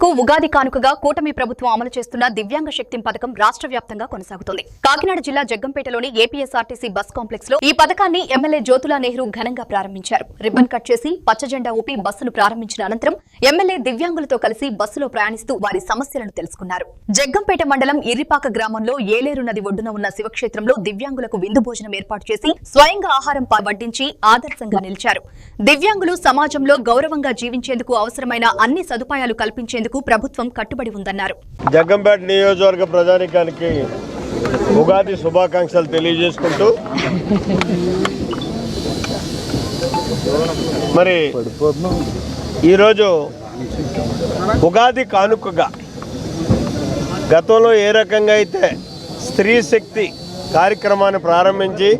దివ్యాంగులకు ఉగాది కానుకగా కూటమి ప్రభుత్వం అమలు చేస్తున్న దివ్యాంగ శక్తి పథకం రాష్ట్ర వ్యాప్తంగా కొనసాగుతుంది. కాకినాడ జిల్లా జగ్గంపేటలోని ఏపీఎస్ఆర్టీసీ బస్ కాంప్లెక్స్ లో ఈ పథకాన్ని ఎమ్మెల్యే జ్యోతుల నెహ్రూ ఘనంగా ప్రారంభించారు. రిబ్బన్ కట్ చేసి పచ్చ జెండా ఊపి బస్సును ప్రారంభించిన అనంతరం ఎమ్మెల్యే దివ్యాంగులతో కలిసి బస్సులో ప్రయాణిస్తూ వారి సమస్యలను తెలుసుకున్నారు. జగ్గంపేట మండలం ఇర్రిపాక గ్రామంలో ఏలేరు నది ఒడ్డున ఉన్న శివక్షేత్రంలో దివ్యాంగులకు విందు భోజనం ఏర్పాటు చేసి స్వయంగా ఆహారం వడ్డించి ఆదర్శంగా నిలిచారు. దివ్యాంగులు సమాజంలో గౌరవంగా జీవించేందుకు అవసరమైన అన్ని సదుపాయాలు కల్పించేందుకు ప్రభుత్వం కట్టుబడి ఉందన్నారు. జగ్గంపేట నియోజకవర్గ ప్రజానికానికి ఉగాది శుభాకాంక్షలు తెలియజేసుకుంటూ మరి ఈరోజు ఉగాది కానుకగా గతంలో ఏ రకంగా అయితే స్త్రీ శక్తి కార్యక్రమాన్ని ప్రారంభించి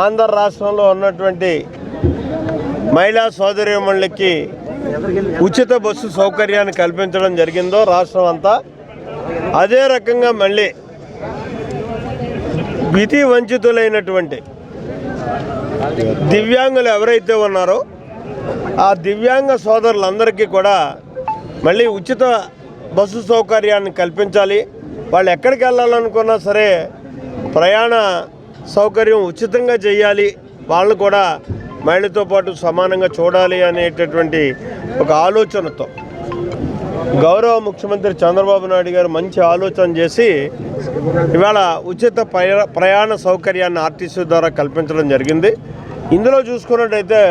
ఆంధ్ర రాష్ట్రంలో ఉన్నటువంటి మహిళా సోదరీమణులకి ఉచిత బస్సు సౌకర్యాన్ని కల్పించడం జరిగిందో రాష్ట్రం అంతా, అదే రకంగా మళ్ళీ విధి వంచితులైనటువంటి దివ్యాంగులు ఎవరైతే ఉన్నారో ఆ దివ్యాంగ సోదరులందరికీ కూడా మళ్ళీ ఉచిత బస్సు సౌకర్యాన్ని కల్పించాలి. వాళ్ళు ఎక్కడికి వెళ్ళాలనుకున్నా సరే ప్రయాణ సౌకర్యం ఉచితంగా చేయాలి, వాళ్ళు కూడా మహిళతో పాటు సమానంగా చూడాలి అనేటటువంటి ఒక ఆలోచనతో గౌరవ ముఖ్యమంత్రి చంద్రబాబు నాయుడు గారు మంచి ఆలోచన చేసి ఇవాళ ఉచిత ప్రయాణ సౌకర్యాన్ని ఆర్టీసీ ద్వారా కల్పించడం జరిగింది. ఇందులో చూసుకున్నట్టయితే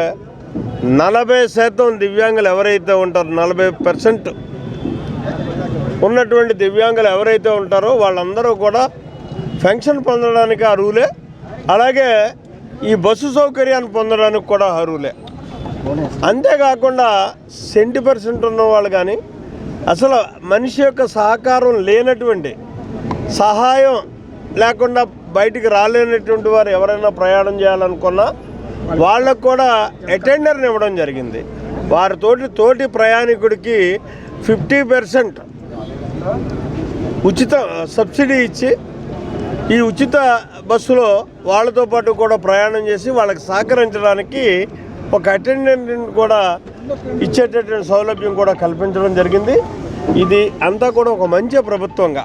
40% దివ్యాంగులు ఎవరైతే ఉంటారో 40% ఉన్నటువంటి దివ్యాంగులు ఎవరైతే ఉంటారో వాళ్ళందరూ కూడా పెన్షన్ పొందడానికి అర్హులే, అలాగే ఈ బస్సు సౌకర్యాన్ని పొందడానికి కూడా అర్హులే. అంతేకాకుండా 70% ఉన్న వాళ్ళు కానీ అసలు మనిషి యొక్క సహకారం లేనటువంటి, సహాయం లేకుండా బయటికి రాలేనటువంటి వారు ఎవరైనా ప్రయాణం చేయాలనుకున్నా వాళ్ళకు కూడా అటెండర్ని ఇవ్వడం జరిగింది. తోటి ప్రయాణికుడికి 50% ఉచిత సబ్సిడీ ఇచ్చి ఈ ఉచిత బస్సులో వాళ్ళతో పాటు కూడా ప్రయాణం చేసి వాళ్ళకి సహకరించడానికి ఒక అటెండెంట్ని కూడా ఇచ్చేటటువంటి సౌలభ్యం కూడా కల్పించడం జరిగింది. ఇది అంతా కూడా ఒక మంచి ప్రభుత్వంగా